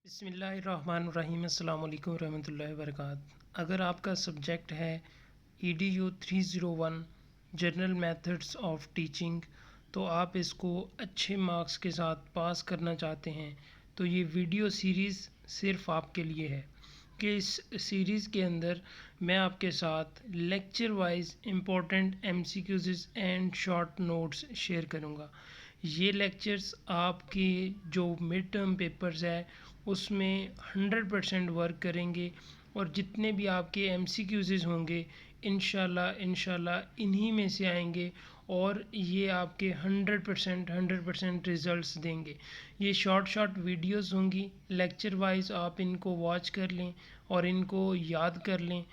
बिस्मिल्लाहिर्रहमानिर्रहीम अस्सलाम वालेकुम रहमतुल्लाहि व बरकात। अगर आपका सब्जेक्ट है EDU301 general methods of teaching, तो आप इसको अच्छे मार्क्स के साथ पास करना चाहते हैं तो ये वीडियो सीरीज़ सिर्फ़ आपके लिए है कि इस सीरीज़ के अंदर मैं आपके साथ lecture wise important MCQs and short notes share करूँगा। ये लेक्चर्स आपके जो मिड टर्म पेपर्स है उसमें 100% वर्क करेंगे और जितने भी आपके MCQs होंगे इंशाल्लाह इन्हीं में से आएंगे और ये आपके 100% रिज़ल्ट्स देंगे। ये शॉर्ट वीडियोस होंगी, लेक्चर वाइज आप इनको वॉच कर लें और इनको याद कर लें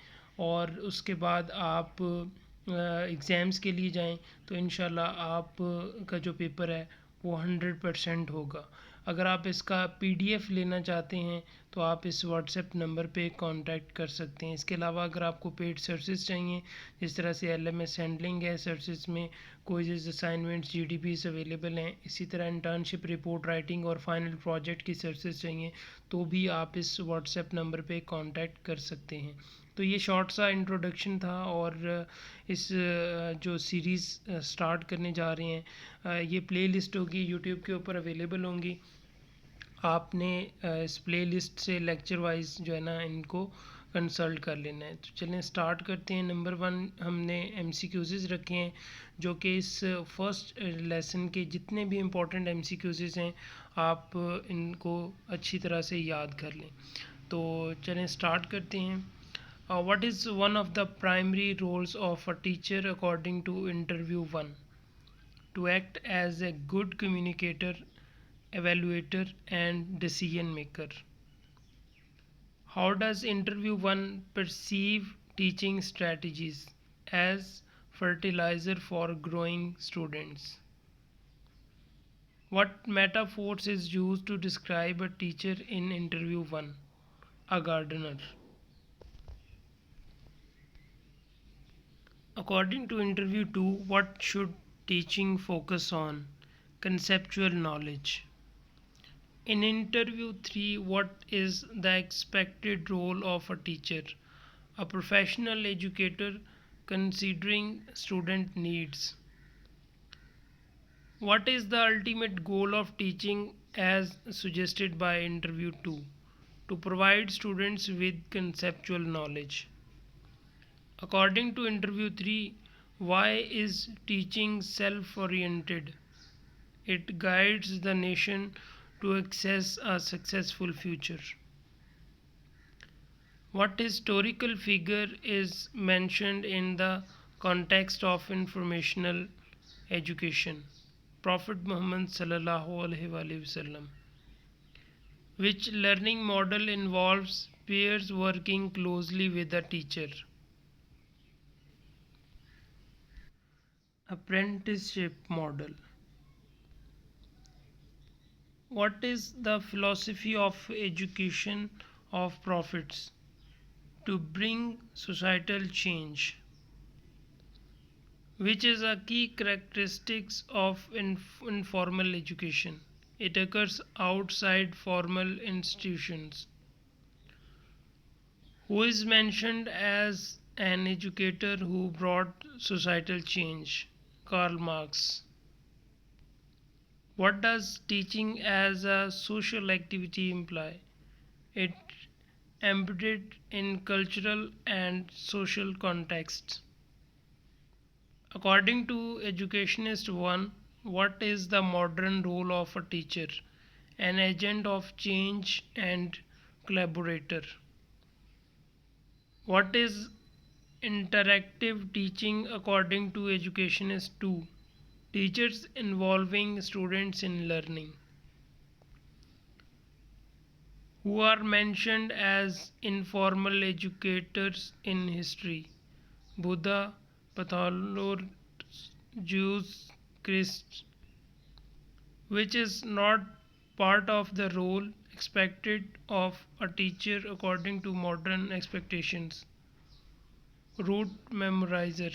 और उसके बाद आप एग्ज़ाम्स के लिए जाएं तो इंशाल्लाह आप का जो पेपर है वो 100% होगा। अगर आप इसका PDF लेना चाहते हैं तो आप इस व्हाट्सएप नंबर पे कांटेक्ट कर सकते हैं। इसके अलावा अगर आपको पेड सर्विसेज चाहिए, जिस तरह से LMS हैंडलिंग है, सर्विसेज में क्विज़ेस, असाइनमेंट्स, GDPs अवेलेबल हैं, इसी तरह इंटर्नशिप रिपोर्ट राइटिंग और फाइनल प्रोजेक्ट की सर्विसेज चाहिए तो भी आप इस व्हाट्सएप नंबर पे कांटेक्ट कर सकते हैं। तो ये शॉर्ट सा इंट्रोडक्शन था और इस जो सीरीज़ स्टार्ट करने जा रहे हैं ये प्लेलिस्ट होगी, यूट्यूब के ऊपर अवेलेबल होंगी। आपने इस प्लेलिस्ट से लेक्चर वाइज जो है ना इनको कंसल्ट कर लेना है। तो चलें स्टार्ट करते हैं। नंबर 1 हमने MCQs रखे हैं जो कि इस फर्स्ट लेसन के जितने भी इम्पोर्टेंट MCQs हैं आप इनको अच्छी तरह से याद कर लें। तो चलें स्टार्ट करते हैं। What is one of the primary roles of a teacher according to interview 1? To act as a good communicator, evaluator and decision maker. How does interview 1 perceive teaching strategies as fertilizer for growing students? What metaphors is used to describe a teacher in interview 1? A gardener. According to interview 2, what should teaching focus on? Conceptual knowledge. In interview 3, what is the expected role of a teacher? A professional educator considering student needs. What is the ultimate goal of teaching as suggested by interview 2? To provide students with conceptual knowledge. According to interview 3, why is teaching self-oriented? It guides the nation to access a successful future. What historical figure is mentioned in the context of informational education? Prophet Muhammad sallallahu alaihi wasallam. Which learning model involves peers working closely with a teacher? Apprenticeship model. What is the philosophy of education of prophets? To bring societal change. Which is a key characteristics of informal education? It occurs outside formal institutions. Who is mentioned as an educator who brought societal change? Karl Marx. What does teaching as a social activity imply? It embedded in cultural and social contexts. According to Educationist 1, what is the modern role of a teacher? An agent of change and collaborator. What is interactive teaching according to Educationist 2? Teachers involving students in learning. Who are mentioned as informal educators in history? Buddha, Pythagoras, Jews, Christ. Which is not part of the role expected of a teacher according to modern expectations? Rote memorizer.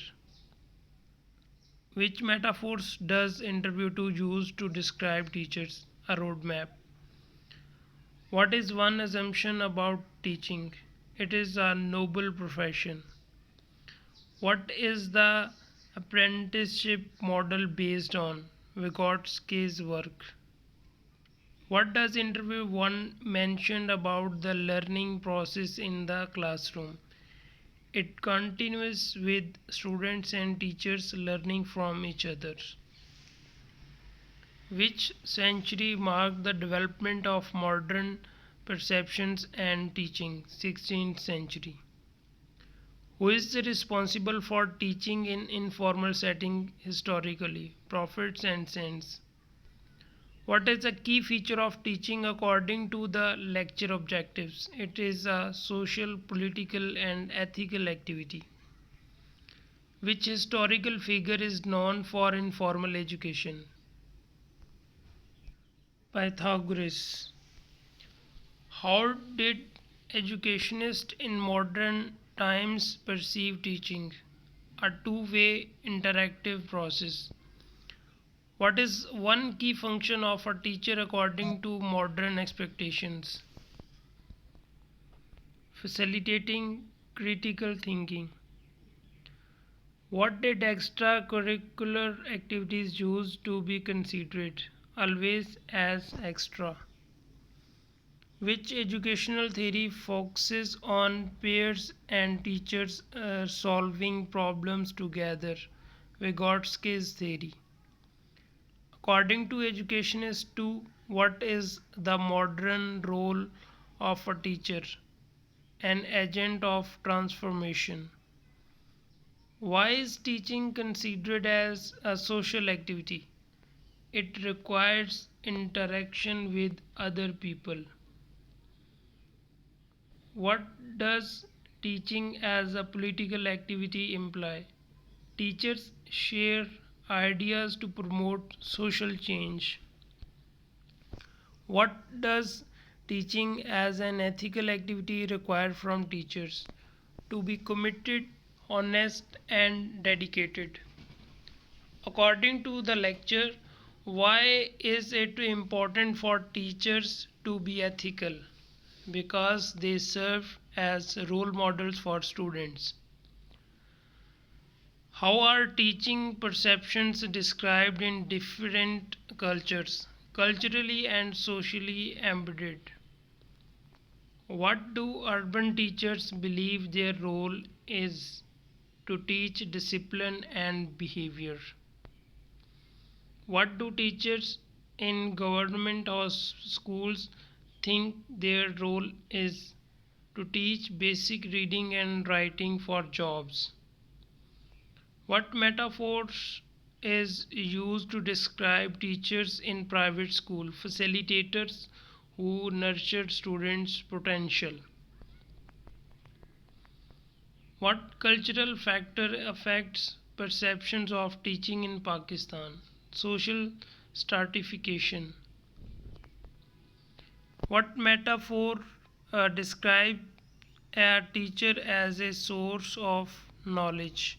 Which metaphors does interview 2 use to describe teachers? A roadmap. What is one assumption about teaching? It is a noble profession. What is the apprenticeship model based on? Vygotsky's work. What does interview 1 mention about the learning process in the classroom? It continues with students and teachers learning from each other. Which century marked the development of modern perceptions and teaching? 16th century. Who is responsible for teaching in informal setting historically? Prophets and saints. What is a key feature of teaching according to the lecture objectives? It is a social, political, and ethical activity. Which historical figure is known for informal education? Pythagoras. How did educationists in modern times perceive teaching? A two-way interactive process. What is one key function of a teacher according to modern expectations? Facilitating critical thinking. What did extracurricular activities used to be considered? Always as extra. Which educational theory focuses on peers and teachers solving problems together? Vygotsky's theory. According to educationists too, what is the modern role of a teacher? An agent of transformation. Why is teaching considered as a social activity? It requires interaction with other people. What does teaching as a political activity imply? Teachers share ideas to promote social change. What does teaching as an ethical activity require from teachers? To be committed, honest, and dedicated. According to the lecture, why is it important for teachers to be ethical? Because they serve as role models for students. How are teaching perceptions described in different cultures, culturally and socially embedded? What do urban teachers believe their role is? To teach discipline and behavior. What do teachers in government or schools think their role is? To teach basic reading and writing for jobs. What metaphors is used to describe teachers in private school? Facilitators who nurture students' potential. What cultural factor affects perceptions of teaching in Pakistan? Social stratification. What metaphor describes a teacher as a source of knowledge?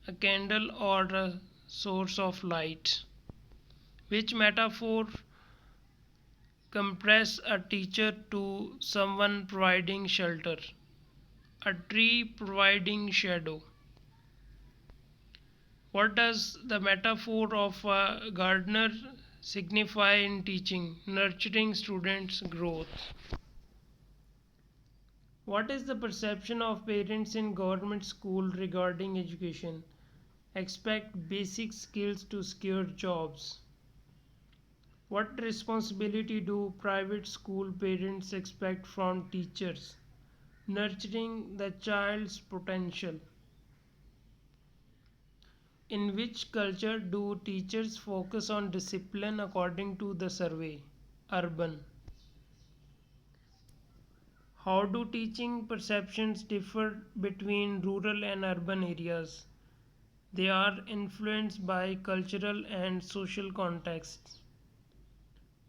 A candle or a source of light? Which metaphor compares a teacher to someone providing shelter? A tree providing shadow. What does the metaphor of a gardener signify in teaching? Nurturing students' growth. What is the perception of parents in government school regarding education? Expect basic skills to secure jobs. What responsibility do private school parents expect from teachers? Nurturing the child's potential. In which culture do teachers focus on discipline according to the survey? Urban. How do teaching perceptions differ between rural and urban areas? They are influenced by cultural and social contexts.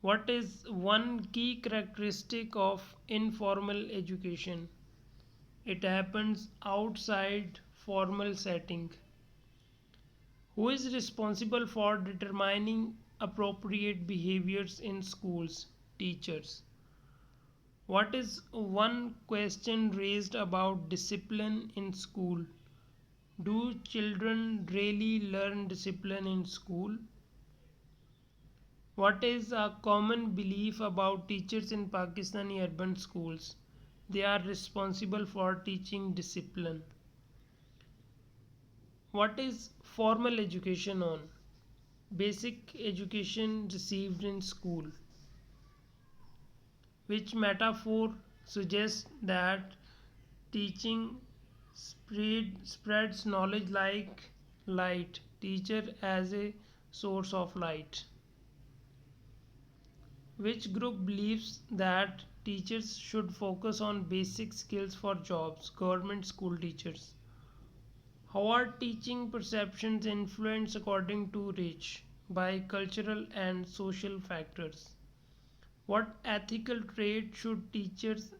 What is one key characteristic of informal education? It happens outside formal setting. Who is responsible for determining appropriate behaviors in schools? Teachers. What is one question raised about discipline in school? Do children really learn discipline in school? What is a common belief about teachers in Pakistani urban schools? They are responsible for teaching discipline. What is formal education on? Basic education received in school. Which metaphor suggests that teaching spreads knowledge like light? Teacher as a source of light. Which group believes that teachers should focus on basic skills for jobs? Government school teachers. How are teaching perceptions influenced according to Rich? By cultural and social factors. What ethical trait should teachers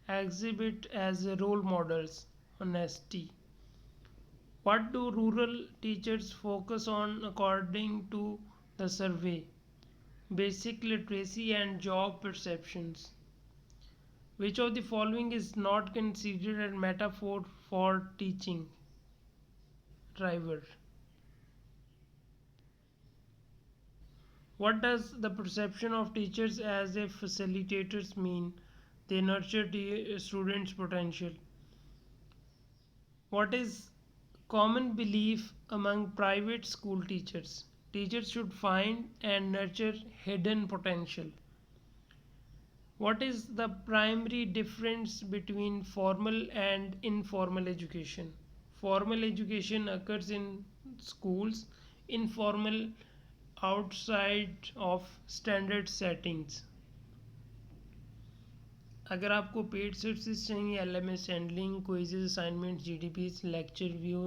exhibit as role models? Honesty. What do rural teachers focus on according to the survey? Basic literacy and job perceptions. Which of the following is not considered a metaphor for teaching? Driver. What does the perception of teachers as a facilitators mean? They nurture the students' potential. What is common belief among private school teachers? Teachers should find and nurture hidden potential. What is the primary difference between formal and informal education? Formal education occurs in schools, informal outside of standard settings. अगर आपको paid services चाहिए LMS handling quiz assignment GDP lecture view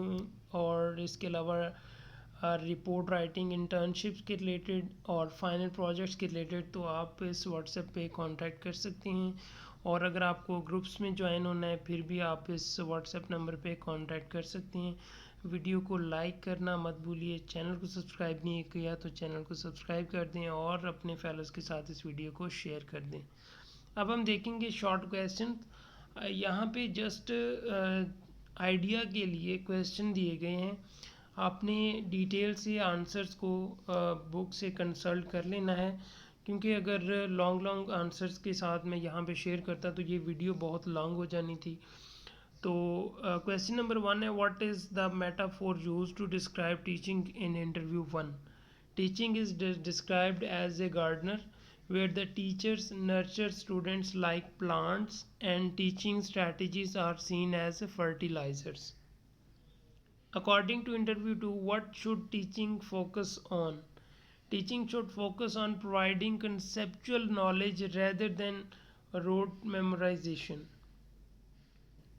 और इसके अलावा report writing internships के related और final projects के related तो आप इस व्हाट्सएप पे कांटेक्ट कर सकते हैं और अगर आपको ग्रुप्स में ज्वाइन होना है फिर भी आप इस व्हाट्सएप नंबर पे कांटेक्ट कर सकते हैं। वीडियो को लाइक करना मत भूलिए, चैनल को सब्सक्राइब नहीं किया तो चैनल को सब्सक्राइब कर दें और अपने फेलोज़ के साथ इस वीडियो को शेयर कर दें। अब हम देखेंगे शॉर्ट क्वेश्चन। यहाँ पे जस्ट आइडिया के लिए क्वेश्चन दिए गए हैं, आपने डिटेल से आंसर्स को बुक से कंसल्ट कर लेना है क्योंकि अगर लॉन्ग आंसर्स के साथ मैं यहाँ पे शेयर करता तो ये वीडियो बहुत लॉन्ग हो जानी थी। तो क्वेश्चन नंबर 1 है, what is the metaphor used to describe teaching in interview 1? Teaching is described as a gardener where the teachers nurture students like plants and teaching strategies are seen as fertilizers. According to interview 2, what should teaching focus on? Teaching should focus on providing conceptual knowledge rather than rote memorization.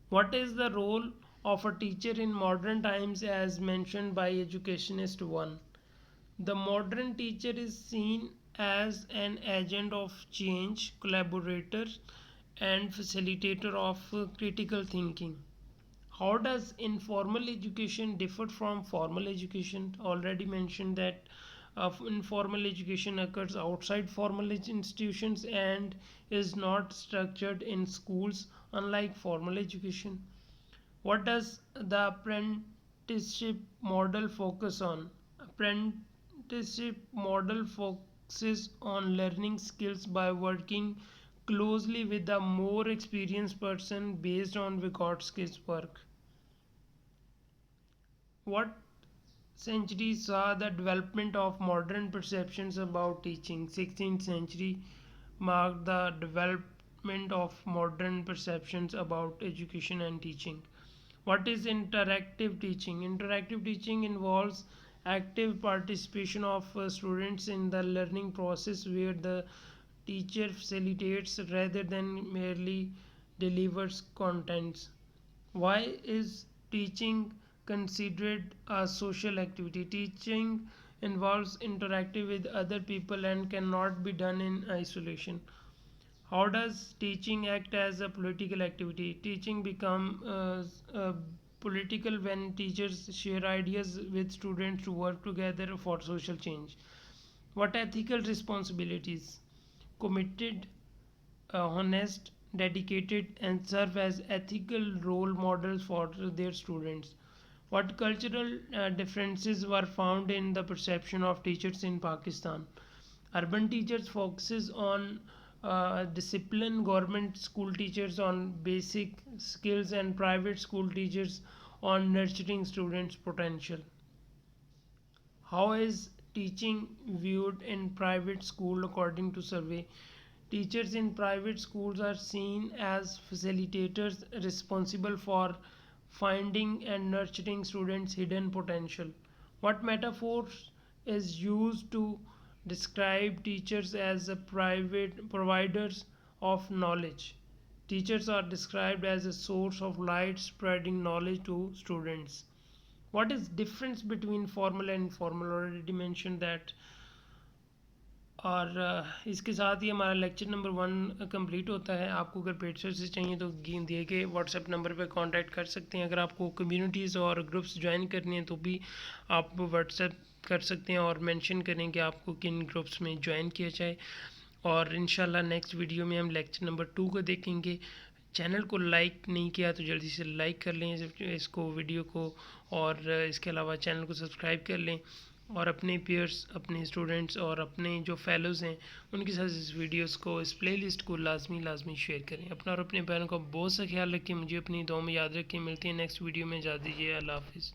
What is the role of a teacher in modern times as mentioned by Educationist 1? The modern teacher is seen as an agent of change, collaborator, and facilitator of critical thinking. How does informal education differ from formal education? Already mentioned that informal education occurs outside formal institutions and is not structured in schools, unlike formal education. What does the apprenticeship model focus on? Apprenticeship model focuses on learning skills by working closely with a more experienced person based on Vygotski's work. What century saw the development of modern perceptions about teaching? 16th century marked the development of modern perceptions about education and teaching. What is interactive teaching? Interactive teaching involves active participation of students in the learning process where the teacher facilitates rather than merely delivers contents. Why is teaching considered a social activity? Teaching involves interacting with other people and cannot be done in isolation. How does teaching act as a political activity? Teaching becomes political when teachers share ideas with students to work together for social change. What ethical responsibilities? Committed, honest, dedicated and serve as ethical role models for their students. What cultural differences were found in the perception of teachers in Pakistan? Urban teachers focuses on discipline, government school teachers on basic skills, and private school teachers on nurturing students' potential. How is teaching viewed in private school according to survey? Teachers in private schools are seen as facilitators responsible for finding and nurturing students' hidden potential. What metaphors is used to describe teachers as a private providers of knowledge? Teachers are described as a source of light spreading knowledge to students. What is difference between formal and informal? Already mentioned that. और इसके साथ ही हमारा lecture number 1 complete होता है. आपको अगर paid service चाहिए तो दिए गए व्हाट्सएप नंबर पर कांटेक्ट कर सकते हैं. अगर आपको कम्युनिटीज़ और ग्रुप्स ज्वाइन करने हैं तो भी आप व्हाट्सएप कर सकते हैं और मेंशन करें कि आपको किन ग्रुप्स में ज्वाइन किया जाए. और इंशाल्लाह नेक्स्ट वीडियो में हम लेक्चर नंबर 2 को देखेंगे. चैनल को लाइक नहीं किया तो जल्दी से लाइक कर लें इसको वीडियो को, और इसके अलावा चैनल को सब्सक्राइब कर लें और अपने पीयर्स, अपने स्टूडेंट्स और अपने जो फेलोज़ हैं उनके साथ इस वीडियोस को, इस प्लेलिस्ट को लाजमी शेयर करें. अपना और अपने बहनों का बहुत सा ख्याल रखें. मुझे अपनी दुआ में याद रखें. मिलते हैं नेक्स्ट वीडियो में. इजाज़त दीजिए. अल्लाह हाफिज़.